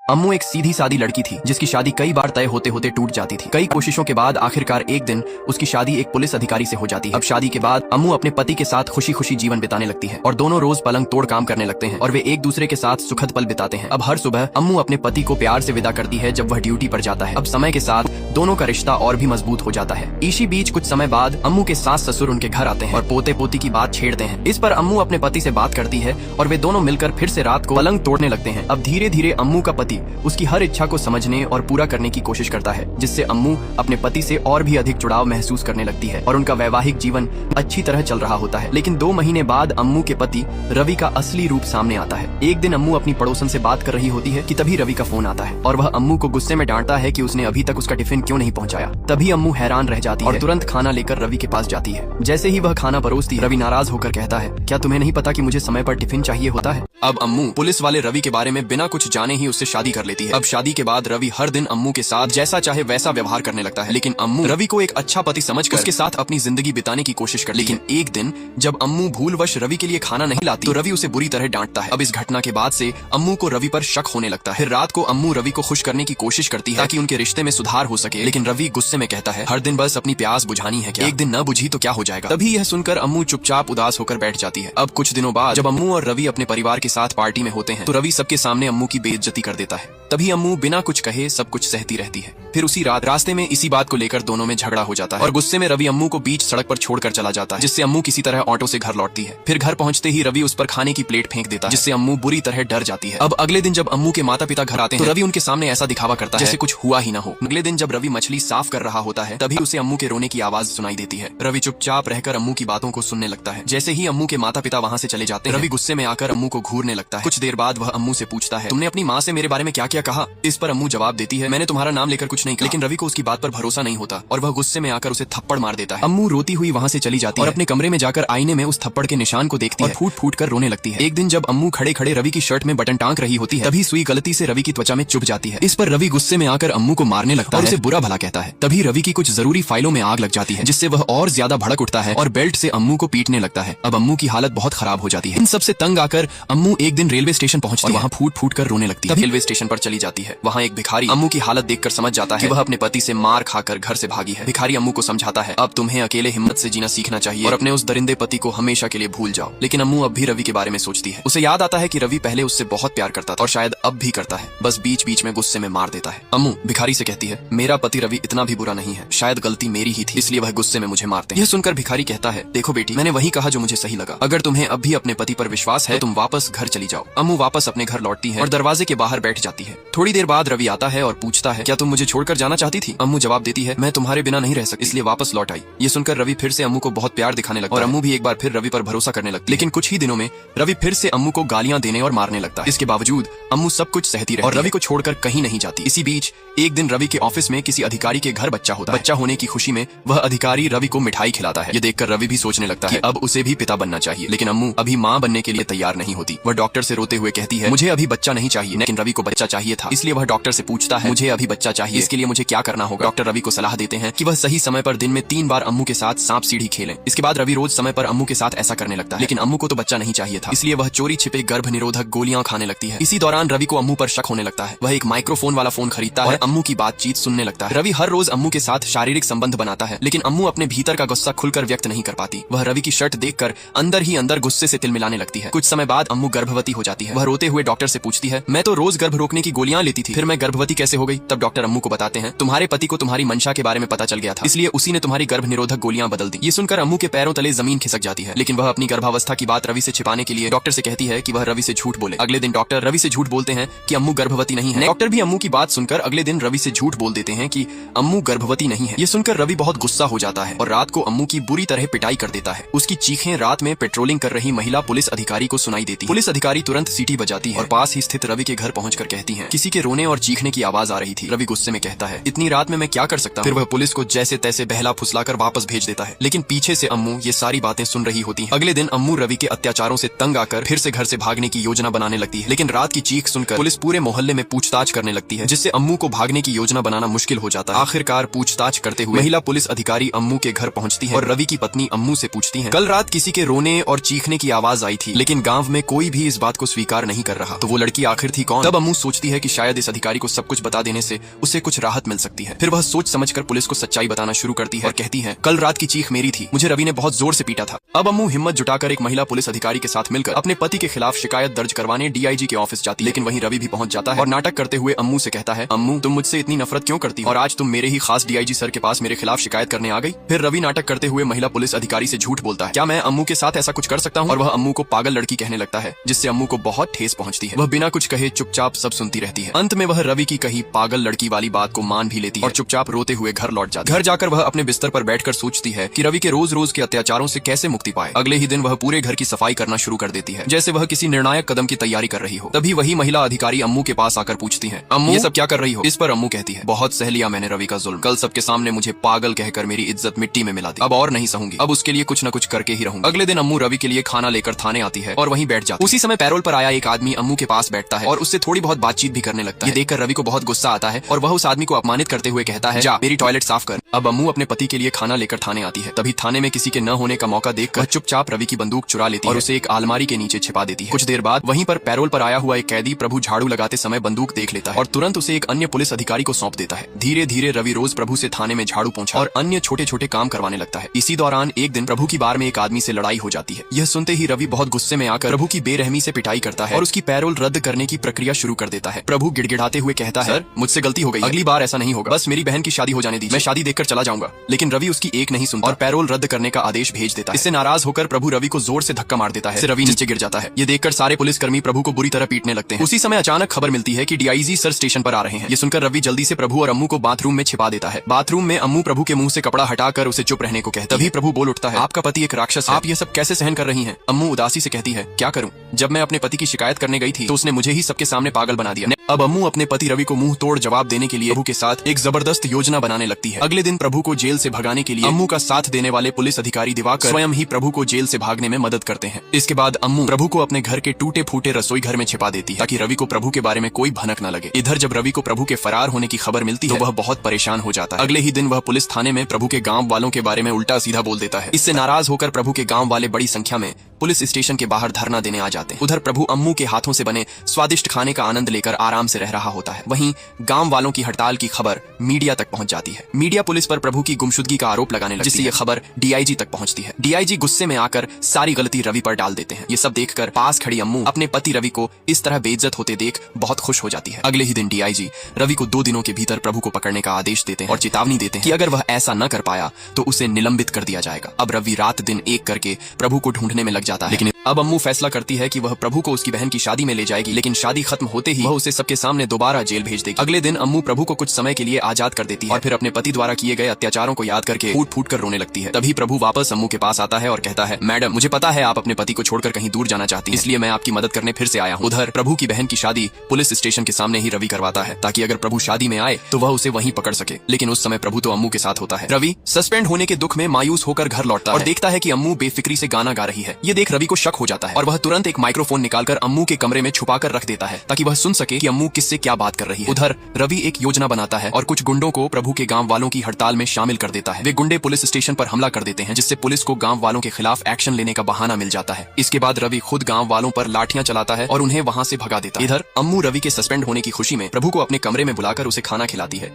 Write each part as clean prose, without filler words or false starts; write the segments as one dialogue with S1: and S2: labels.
S1: अम्मू एक सीधी सादी लड़की थी जिसकी शादी कई बार तय होते होते टूट जाती थी। कई कोशिशों के बाद आखिरकार एक दिन उसकी शादी एक पुलिस अधिकारी से हो जाती है। अब शादी के बाद अम्मू अपने पति के साथ खुशी खुशी जीवन बिताने लगती है और दोनों रोज पलंग तोड़ काम करने लगते हैं और वे एक दूसरे के साथ सुखद पल बिताते हैं। अब हर सुबह अम्मू अपने पति को प्यार से विदा करती है जब वह ड्यूटी पर जाता है। अब समय के साथ दोनों का रिश्ता और भी मजबूत हो जाता है। इसी बीच कुछ समय बाद अम्मू के सास ससुर उनके घर आते हैं और पोते पोती की बात छेड़ते हैं। इस पर अम्मू अपने पति से बात करती है और वे दोनों मिलकर फिर से रात को पलंग तोड़ने लगते हैं। अब धीरे धीरे अम्मू का पति उसकी हर इच्छा को समझने और पूरा करने की कोशिश करता है, जिससे अम्मू अपने पति से और भी अधिक जुड़ाव महसूस करने लगती है और उनका वैवाहिक जीवन अच्छी तरह चल रहा होता है। लेकिन 2 महीने बाद अम्मू के पति रवि का असली रूप सामने आता है। एक दिन अम्मू अपनी पड़ोसन से बात कर रही होती है कि तभी रवि का फोन आता है और वह अम्मू को गुस्से में डांटता है कि उसने अभी तक उसका टिफिन क्यों नहीं पहुंचाया। तभी अम्मू हैरान रह जाती है और तुरंत खाना लेकर रवि के पास जाती है। जैसे ही वह खाना परोसती है, रवि नाराज होकर कहता है, क्या तुम्हें नहीं पता कि मुझे समय पर टिफिन चाहिए होता है? अब अम्मू पुलिस वाले रवि के बारे में बिना कुछ जाने ही उससे शादी कर लेती है। अब शादी के बाद रवि हर दिन अम्मू के साथ जैसा चाहे वैसा व्यवहार करने लगता है, लेकिन अम्मू रवि को एक अच्छा पति समझकर उसके साथ अपनी जिंदगी बिताने की कोशिश करती है। लेकिन एक दिन जब अम्मू भूलवश रवि के लिए खाना नहीं लाती तो रवि उसे बुरी तरह डांटता है। अब इस घटना के बाद से अम्मू को रवि पर शक होने लगता है। फिर रात को अम्मू रवि को खुश करने की कोशिश करती है ताकि उनके रिश्ते में सुधार हो सके, लेकिन रवि गुस्से में कहता है, हर दिन बस अपनी प्यास बुझानी है क्या? एक दिन न बुझी तो क्या हो जाएगा? तभी यह सुनकर अम्मू चुपचाप उदास होकर बैठ जाती है। अब कुछ दिनों बाद जब अम्मू और रवि अपने परिवार के साथ पार्टी में होते हैं तो रवि सबके सामने अम्मू की बेइज्जती कर देता है। तभी अम्मू बिना कुछ कहे सब कुछ सहती रहती है। फिर उसी रात रास्ते में इसी बात को लेकर दोनों में झगड़ा हो जाता है और गुस्से में रवि अम्मू को बीच सड़क पर छोड़कर चला जाता है, जिससे अम्मू किसी तरह ऑटो से घर लौटती है। फिर घर पहुंचते ही रवि उस पर खाने की प्लेट फेंक देता है, जिससे अम्मू बुरी तरह डर जाती है। अब अगले दिन जब अम्मू के माता पिता घर आते हैं तो रवि उनके सामने ऐसा दिखावा करता है जैसे कुछ हुआ ही ना हो। अगले दिन जब रवि मछली साफ कर रहा होता है तभी उसे अम्मू के रोने की आवाज सुनाई देती है। रवि चुपचाप रहकर अम्मू की बातों को सुनने लगता है। जैसे ही अम्मू के माता पिता वहाँ से चले जाते हैं, रवि गुस्से में आकर अम्मू को घूरने लगता है। कुछ देर बाद वह अम्मू से पूछता है, तुमने अपनी माँ से मेरे बारे में क्या क्या कहा? इस पर अम्मू जवाब देती है, मैंने तुम्हारा नाम लेकर कुछ नहीं कहा। लेकिन रवि को उसकी बात पर भरोसा नहीं होता और वह गुस्से में आकर उसे थप्पड़ मार देता है। अम्मू रोती हुई वहाँ से चली जाती है और अपने कमरे में जाकर आईने में उस थप्पड़ के निशान को देखती है और फूट फूट कर रोने लगती है। एक दिन जब अम्मू खड़े खड़े रवि की शर्ट में बटन टांग रही होती है तभी सुई गलती से रवि की त्वचा में चुभ जाती है। इस पर रवि गुस्से में आकर अम्मू को मारने लगता है और उसे बुरा भला कहता है। तभी रवि की कुछ जरूरी फाइलों में आग लग जाती है, जिससे वह और ज्यादा भड़क उठता है और बेल्ट से अम्मू को पीटने लगता है। अब अम्मू की हालत बहुत खराब हो जाती है। इन सबसे तंग आकर अम्मू एक दिन रेलवे स्टेशन पहुंचती है और वहाँ फूट फूट कर रोने लगती है। रेलवे स्टेशन पर चली जाती है। वहाँ एक भिखारी अम्मू की हालत देखकर समझ जाता है कि वह अपने पति से मार खाकर घर से भागी है। भिखारी अम्मू को समझाता है, अब तुम्हें अकेले हिम्मत से जीना सीखना चाहिए और अपने उस दरिंदे पति को हमेशा के लिए भूल जाओ। लेकिन अम्मू अब भी रवि के बारे में सोचती है। उसे याद आता है कि रवि पहले उससे बहुत प्यार करता था और शायद अब भी करता है, बस बीच बीच में गुस्से में मार देता है। अम्मू भिखारी से कहती है, मेरा पति रवि इतना भी बुरा नहीं है, शायद गलती मेरी ही थी, इसलिए वह गुस्से में मुझे मारते हैं। यह सुनकर भिखारी कहता है, देखो बेटी, मैंने वही कहा जो मुझे सही लगा। अगर तुम्हें अब भी अपने पति पर विश्वास है तुम वापस घर चली जाओ। अम्मू वापस अपने घर लौटती है और दरवाजे के बाहर बैठ जाती है। थोड़ी देर बाद रवि आता है और पूछता है, क्या तुम मुझे छोड़कर जाना चाहती थी? अम्मू जवाब देती है, मैं तुम्हारे बिना नहीं रह सकती, इसलिए वापस लौट आई। ये सुनकर रवि फिर से अम्मू को बहुत प्यार दिखाने लगता है और अम्मू भी एक बार फिर रवि पर भरोसा करने लगती है। लेकिन कुछ ही दिनों में रवि फिर से अम्मू को गालियां देने और मारने लगता है। इसके बावजूद अम्मू सब कुछ सहती रहती है और रवि को छोड़कर कहीं नहीं जाती। इसी बीच एक दिन रवि के ऑफिस में किसी अधिकारी के घर बच्चा होता है। बच्चा होने की खुशी में वह अधिकारी रवि को मिठाई खिलाता है। ये देखकर रवि भी सोचने लगता है अब उसे भी पिता बनना चाहिए। लेकिन अम्मू अभी माँ बनने के लिए तैयार नहीं होती। वह डॉक्टर से रोते हुए कहती है, मुझे अभी बच्चा नहीं चाहिए। लेकिन रवि को बच्चा चाहिए था, इसलिए वह डॉक्टर से पूछता है, मुझे अभी बच्चा चाहिए, इसके लिए मुझे क्या करना होगा? डॉक्टर रवि को सलाह देते हैं कि वह सही समय पर दिन में 3 बार अम्मू के साथ सांप सीढ़ी खेलें। इसके बाद रवि रोज समय पर अम्मू के साथ ऐसा करने लगता है। लेकिन अम्मू को तो बच्चा नहीं चाहिए था, इसलिए वह चोरी छिपे गर्भ निरोधक गोलियां खाने लगती है। इसी दौरान रवि को अम्मू पर शक होने लगता है। वह एक माइक्रोफोन वाला फोन खरीदता है और अम्मू की बातचीत सुनने लगता है। रवि हर रोज अम्मू के साथ शारीरिक संबंध बनाता है, लेकिन अम्मू अपने भीतर का गुस्सा खुलकर व्यक्त नहीं कर पाती। वह रवि की शर्ट देखकर अंदर ही अंदर गुस्से से तिलमिलाने लगती है। कुछ समय बाद अम्मू गर्भवती हो जाती है। वह रोते हुए डॉक्टर से पूछती है, मैं तो रोज गर्भ रोकने की गोलियां लेती थी, फिर मैं गर्भवती कैसे हो गई? तब डॉक्टर अम्मू को बताते हैं, तुम्हारे पति को तुम्हारी मंशा के बारे में पता चल गया था, इसलिए उसी ने तुम्हारी गर्भ निरोधक गोलियां बदल दी। ये सुनकर अम्मू के पैरों तले जमीन खिसक जाती है। लेकिन वह अपनी गर्भावस्था की बात रवि से छिपाने के लिए डॉक्टर से कहती है कि वह रवि से झूठ बोले। अगले दिन डॉक्टर रवि से झूठ बोलते हैं कि अम्मू गर्भवती नहीं है। डॉक्टर भी अम्मू की बात सुनकर अगले दिन रवि से झूठ बोल देते हैं कि अम्मू गर्भवती नहीं है। ये सुनकर रवि बहुत गुस्सा हो जाता है और रात को अम्मू की बुरी तरह पिटाई कर देता है। उसकी चीखें रात में पेट्रोलिंग कर रही महिला पुलिस अधिकारी को सुनाई देती। पुलिस अधिकारी तुरंत सीटी बजाती है और पास ही स्थित रवि के घर पहुंचकर कहती है, किसी के रोने और चीखने की आवाज आ रही थी। रवि गुस्से में कहता है, इतनी रात में मैं क्या कर सकता हूं? फिर वह पुलिस को जैसे तैसे बहला फुसलाकर वापस भेज देता है। लेकिन पीछे से अम्मू ये सारी बातें सुन रही होती है। अगले दिन अम्मू रवि के अत्याचारों से तंग आकर फिर से घर से भागने की योजना बनाने लगती है। लेकिन रात की चीख सुनकर पुलिस पूरे मोहल्ले में पूछताछ करने लगती है, जिससे अम्मू को भागने की योजना बनाना मुश्किल हो जाता है। आखिरकार पूछताछ करते हुए महिला पुलिस अधिकारी अम्मू के घर पहुंचती है और रवि की पत्नी अम्मू से पूछती है, कल रात किसी के रोने और चीखने की आवाज आई थी, लेकिन गांव में कोई भी इस बात को स्वीकार नहीं कर रहा, तो वो लड़की आखिर थी कौन? तब अम्मू सोचती है है कि शायद इस अधिकारी को सब कुछ बता देने से उसे कुछ राहत मिल सकती है। फिर वह सोच समझकर पुलिस को सच्चाई बताना शुरू करती है और कहती है, कल रात की चीख मेरी थी, मुझे रवि ने बहुत जोर से पीटा था। अब अम्मू हिम्मत जुटाकर एक महिला पुलिस अधिकारी के साथ मिलकर अपने पति के खिलाफ शिकायत दर्ज करवाने डीआईजी के ऑफिस जाती है। लेकिन वहीं रवि भी पहुंच जाता है और नाटक करते हुए अम्मू से कहता है, अम्मू तुम मुझसे इतनी नफरत क्यों करती हो और आज तुम मेरे ही खास डीआईजी सर के पास मेरे खिलाफ शिकायत करने आ गई। फिर रवि नाटक करते हुए महिला पुलिस अधिकारी से झूठ बोलता है, क्या मैं अम्मू के साथ ऐसा कुछ कर सकता हूँ, और वह अम्मू को पागल लड़की कहने लगता है, जिससे अम्मू को बहुत ठेस पहुंचती है। वह बिना कुछ कहे चुपचाप सब सुनती रहती है। अंत में वह रवि की कही पागल लड़की वाली बात को मान भी लेती है और चुपचाप रोते हुए घर लौट जाती है। घर जाकर वह अपने बिस्तर पर बैठकर सोचती है कि रवि के रोज रोज के अत्याचारों से कैसे मुक्ति पाए। अगले ही दिन वह पूरे घर की सफाई करना शुरू कर देती है, जैसे वह किसी निर्णायक कदम की तैयारी कर रही हो। तभी वही महिला अधिकारी अम्मू के पास आकर पूछती है, अम्मू ये सब क्या कर रही हो। इस पर अम्मू कहती है, बहुत सह लिया मैंने रवि का जुल्म, कल सबके सामने मुझे पागल कहकर मेरी इज्जत मिट्टी में मिला दी, अब और नहीं सहूंगी, अब उसके लिए कुछ न कुछ करके ही रहूंगी। अगले दिन अम्मू रवि के लिए खाना लेकर थाने आती है और वहीं बैठ जाती है। उसी समय पैरोल पर आया एक आदमी अम्मू के पास बैठता है और उससे थोड़ी बहुत बातचीत भी करने लगता है। ये देखकर रवि को बहुत गुस्सा आता है और वह उस आदमी को अपमानित करते हुए कहता है, जा मेरी टॉयलेट साफ कर। अब अम्मू अपने पति के लिए खाना लेकर थाने आती है। तभी थाने में किसी के न होने का मौका देखकर चुपचाप रवि की बंदूक चुरा लेती है और उसे एक अलमारी के नीचे छिपा देती है। कुछ देर बाद वहीं पर पैरोल पर आया हुआ एक कैदी प्रभु झाड़ू लगाते समय बंदूक देख लेता है और तुरंत उसे एक अन्य पुलिस अधिकारी को सौंप देता है। धीरे धीरे रवि रोज प्रभु से थाने में झाड़ू पोंछा और अन्य छोटे छोटे काम करवाने लगता है। इसी दौरान एक दिन प्रभु की बार में एक आदमी से लड़ाई हो जाती है। यह सुनते ही रवि बहुत गुस्से में आकर प्रभु की बेरहमी से पिटाई करता है और उसकी पैरोल रद्द करने की प्रक्रिया शुरू कर देता है। प्रभु गिड़गिड़ाते हुए कहता है, सर मुझसे गलती हो गई, अगली बार ऐसा नहीं होगा, बस मेरी बहन की शादी हो जाने दीजिए, मैं शादी देखकर चला जाऊंगा। लेकिन रवि उसकी एक नहीं सुनता और पैरोल रद्द करने का आदेश भेज देता है। इससे नाराज होकर प्रभु रवि को जोर से धक्का मार देता है। रवि नीचे गिर जाता है। ये देखकर सारे पुलिसकर्मी प्रभु को बुरी तरह पीटने लगते हैं। उसी समय अचानक खबर मिलती है कि डीआईजी सर स्टेशन पर आ रहे हैं। ये सुनकर रवि जल्दी से प्रभु और अम्मू को बाथरूम में छिपा देता है। बाथरूम में अम्मू प्रभु के मुंह से कपड़ा हटाकर उसे चुप रहने को कहती है। तभी प्रभु बोल उठता है, आपका पति एक राक्षस है, आप ये सब कैसे सहन कर रही हैं। अम्मू उदासी से कहती है, क्या करूं, जब मैं अपने पति की शिकायत करने गई थी तो उसने मुझे ही सबके सामने पागल बना दिया। अब अम्मू अपने पति रवि को मुंह तोड़ जवाब देने के लिए प्रभु के साथ एक जबरदस्त योजना बनाने लगती है। अगले दिन प्रभु को जेल से भगाने के लिए अम्मू का साथ देने वाले पुलिस अधिकारी दिवाकर स्वयं ही प्रभु को जेल से भागने में मदद करते हैं। इसके बाद अम्मू प्रभु को अपने घर के टूटे फूटे रसोई घर में छिपा देती है ताकि रवि को प्रभु के बारे में कोई भनक न लगे। इधर जब रवि को प्रभु के फरार होने की खबर मिलती है तो वह बहुत परेशान हो जाता है। अगले ही दिन वह पुलिस थाने में प्रभु के गांव वालों के बारे में उल्टा सीधा बोल देता है। इससे नाराज होकर प्रभु के गांव वाले बड़ी संख्या में पुलिस स्टेशन के बाहर धरना देने आ जाते हैं। उधर प्रभु अम्मू के हाथों से बने स्वादिष्ट खाने का आनंद लेकर आराम से रह रहा होता है। वहीं गांव वालों की हड़ताल की खबर मीडिया तक पहुंच जाती है। मीडिया पुलिस पर प्रभु की गुमशुदगी का आरोप लगाने लगती है, जिससे यह खबर डीआईजी तक पहुंचती है। डीआईजी गुस्से में आकर सारी गलती रवि पर डाल देते हैं। ये सब देखकर पास खड़ी अम्मू अपने पति रवि को इस तरह बेइज्जत होते देख बहुत खुश हो जाती है। अगले ही दिन डीआईजी रवि को 2 दिनों के भीतर प्रभु को पकड़ने का आदेश देते हैं और चेतावनी देते हैं कि अगर वह ऐसा न कर पाया तो उसे निलंबित कर दिया जाएगा। अब रवि रात दिन एक करके प्रभु को ढूंढने में लग जाता है। लेकिन अब अम्मू फैसला करती है कि वह प्रभु को उसकी बहन की शादी में ले जाएगी, लेकिन शादी खत्म होते ही वह उसे सबके सामने दोबारा जेल भेज देगी। अगले दिन अम्मू प्रभु को कुछ समय के लिए आजाद कर देती है और फिर अपने पति द्वारा किए गए अत्याचारों को याद करके फूट फूट कर रोने लगती है। तभी प्रभु वापस अम्मू के पास आता है और कहता है, मैडम मुझे पता है आप अपने पति को छोड़कर कहीं दूर जाना चाहती हैं, इसलिए मैं आपकी मदद करने फिर से आया हूँ। उधर प्रभु की बहन की शादी पुलिस स्टेशन के सामने ही रवि करवाता है ताकि अगर प्रभु शादी में आए तो वह उसे वहीं पकड़ सके। लेकिन उस समय प्रभु तो अम्मू के साथ होता है। रवि सस्पेंड होने के दुख में मायूस होकर घर लौटता है और देखता है कि अम्मू बेफिक्री से गाना गा रही है। ये देख रवि को शक हो जाता है और वह तुरंत एक माइक्रोफोन निकालकर अम्मू के कमरे में छुपाकर रख देता है ताकि वह सुन सके कि अम्मू किससे क्या बात कर रही है। उधर रवि एक योजना बनाता है और कुछ गुंडों को प्रभु के गांव वालों की हड़ताल में शामिल कर देता है। वे गुंडे पुलिस स्टेशन पर हमला कर देते हैं, जिससे पुलिस को गांव वालों के खिलाफ एक्शन लेने का बहाना मिल जाता है। इसके बाद रवि खुद गांव वालों पर लाठियां चलाता है और उन्हें वहां से भगा देता है। इधर अम्मू रवि के सस्पेंड होने की खुशी में प्रभु को अपने कमरे में बुलाकर उसे खाना खिलाती है।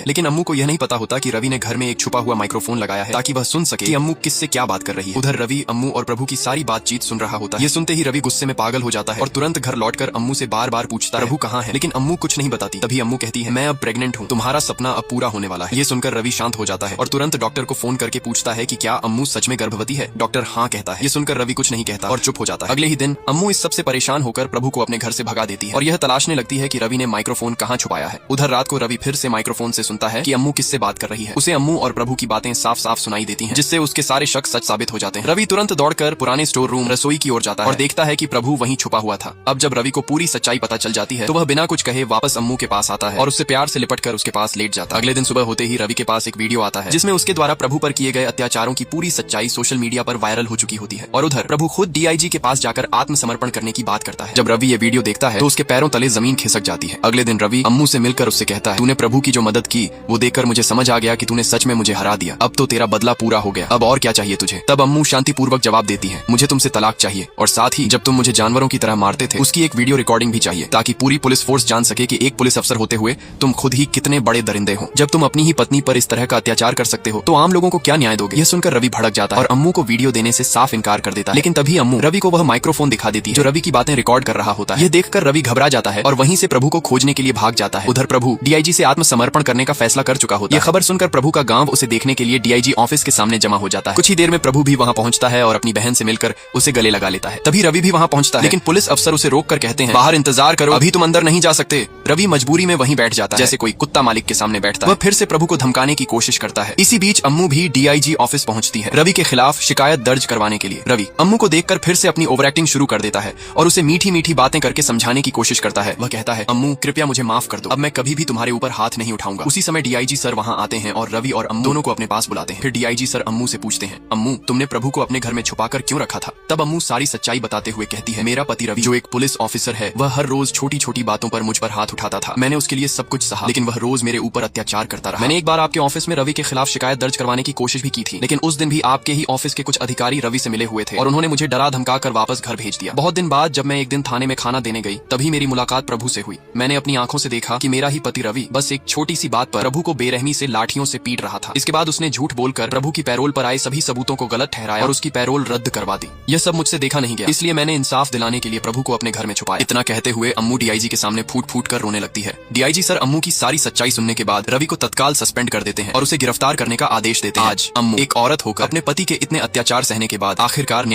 S1: लेकिन अम्मू को यह नहीं पता होता कि रवि ने घर में एक छुपा हुआ माइक्रोफोन लगाया है ताकि वह सुन सके कि अम्मू किससे क्या बात कर रही है। उधर रवि अम्मू और प्रभु की सारी बातचीत सुन रहा होता है। ये सुनते ही रवि गुस्से में पागल हो जाता है और तुरंत घर लौटकर अम्मू से बार बार पूछता है, प्रभु कहाँ है? लेकिन अम्मू कुछ नहीं बताती। तभी अम्मू कहती है, मैं अब प्रेग्नेंट हूँ, तुम्हारा सपना अब पूरा होने वाला है। ये सुनकर रवि शांत हो जाता है और तुरंत डॉक्टर को फोन करके पूछता है कि क्या अम्मू सच में गर्भवती है? डॉक्टर हाँ कहता है। ये सुनकर रवि कुछ नहीं कहता और चुप हो जाता है। अगले ही दिन अम्मू इस सबसे परेशान होकर प्रभु को अपने घर से भगा देती है और यह तलाशने लगती है कि रवि ने माइक्रोफोन कहाँ छुपाया है। उधर रात को रवि फिर से माइक्रोफोन से सुनता है कि अम्मू किससे बात कर रही है। उसे अम्मू और प्रभु की बातें साफ साफ सुनाई देती हैं, जिससे उसके सारे शक सच साबित हो जाते हैं। रवि तुरंत दौड़कर पुराने स्टोर रूम रसोई की ओर जाता है और देखता है कि प्रभु वहीं छुपा हुआ था। अब जब रवि को पूरी सच्चाई पता चल जाती है तो वह बिना कुछ कहे वापस अम्मू के पास आता है और उससे प्यार से लिपटकर उसके पास लेट जाता है। अगले दिन सुबह होते ही रवि के पास एक वीडियो आता है जिसमें उसके द्वारा प्रभु पर किए गए अत्याचारों की पूरी सच्चाई सोशल मीडिया पर वायरल हो चुकी होती है और उधर प्रभु खुद डीआईजी के पास जाकर आत्मसमर्पण करने की बात करता है। जब रवि ये वीडियो देखता है तो उसके पैरों तले जमीन खिसक जाती है। अगले दिन रवि अम्मू से मिलकर उससे कहता है, तूने प्रभु की जो मदद की वो देखकर मुझे समझ आ गया कि तूने सच में मुझे हरा दिया। अब तो तेरा बदला पूरा हो गया, अब और क्या चाहिए तुझे? तब अम्मू शांतिपूर्वक जवाब देती है, मुझे तुमसे तलाक चाहिए और साथ ही जब तुम मुझे जानवरों की तरह मारते थे उसकी एक वीडियो रिकॉर्डिंग भी चाहिए, ताकि पूरी पुलिस फोर्स जान सके कि एक पुलिस अफसर होते हुए तुम खुद ही कितने बड़े दरिंदे हो। जब तुम अपनी ही पत्नी पर इस तरह का अत्याचार कर सकते हो तो आम लोगों को क्या न्याय दोगे? यह सुनकर रवि भड़क जाता है और अम्मू को वीडियो देने से साफ इनकार कर देता है। लेकिन तभी अम्मू रवि को वह माइक्रोफोन दिखा देती है जो रवि की बातें रिकॉर्ड कर रहा होता है। यह देखकर रवि घबरा जाता है और वहीं से प्रभु को खोजने के लिए भाग जाता है। उधर प्रभु डीआईजी से आत्मसमर्पण करने का फैसला कर चुका होता है। यह खबर सुनकर प्रभु का गांव उसे देखने के लिए डीआईजी ऑफिस के सामने जमा हो जाता है। कुछ ही देर में प्रभु भी वहां पहुंचता है और अपनी बहन से मिलकर उसे गले लगा लेता है। तभी रवि भी वहां पहुंचता है, लेकिन पुलिस अफसर उसे रोक कर कहते हैं बाहर इंतजार करो, अभी तुम अंदर नहीं जा सकते। रवि मजबूरी में वहीं बैठ जाता है, जैसे कोई कुत्ता मालिक के सामने बैठता है। वह फिर से प्रभु को धमकाने की कोशिश करता है। इसी बीच अम्मू भी डीआईजी ऑफिस पहुंचती है रवि के खिलाफ शिकायत दर्ज करवाने के लिए। रवि अम्मू को देखकर फिर से अपनी ओवर एक्टिंग शुरू कर देता है और उसे मीठी मीठी बातें करके समझाने की कोशिश करता है। वह कहता है, अम्मू कृपया मुझे माफ कर दो, अब मैं कभी भी तुम्हारे ऊपर हाथ नहीं उठाऊंगा। उसी समय डीआईजी सर वहां आते हैं और रवि और अम्मू दोनों को अपने पास बुलाते हैं। फिर डीआईजी सर अम्मू से पूछते हैं, अम्मू तुमने प्रभु को अपने घर में छुपाकर क्यों रखा था? तब अम्मू सारी सच्चाई बताते हुए कहती है, मेरा पति रवि जो एक पुलिस ऑफिसर है, वह हर रोज छोटी छोटी बातों पर मुझ पर हाथ उठाता था। मैंने उसके लिए सब कुछ सहा, लेकिन वह रोज मेरे ऊपर अत्याचार करता रहा। मैंने एक बार आपके ऑफिस में रवि के खिलाफ शिकायत दर्ज करवाने की कोशिश भी की थी, लेकिन उस दिन भी आपके ही ऑफिस के कुछ अधिकारी रवि से मिले हुए थे और उन्होंने मुझे डरा धमका कर वापस घर भेज दिया। बहुत दिन बाद जब मैं एक दिन थाने में खाना देने गई, तभी मेरी मुलाकात प्रभु से हुई। मैंने अपनी आंखों से देखा कि मेरा ही पति रवि बस एक छोटी सी बात पर प्रभु को बेरहमी से लाठियों से पीट रहा था। इसके बाद उसने झूठ बोलकर प्रभु की पैरोल पर आए सभी सबूतों को गलत ठहराया और उसकी पैरोल रद्द करवा दी। यह सब मुझसे देखा नहीं गया, इसलिए मैंने इंसाफ दिलाने के लिए प्रभु को अपने घर में छुपाया। इतना कहते हुए अम्मू डीआईजी के सामने फूट फूट कर रोने लगती है। डीआईजी सर अम्मू की सारी सच्चाई सुनने के बाद रवि को तत्काल सस्पेंड कर देते हैं और उसे गिरफ्तार करने का आदेश देते हैं। आज अम्मू एक औरत होकर अपने पति के इतने अत्याचार सहने के बाद आखिरकार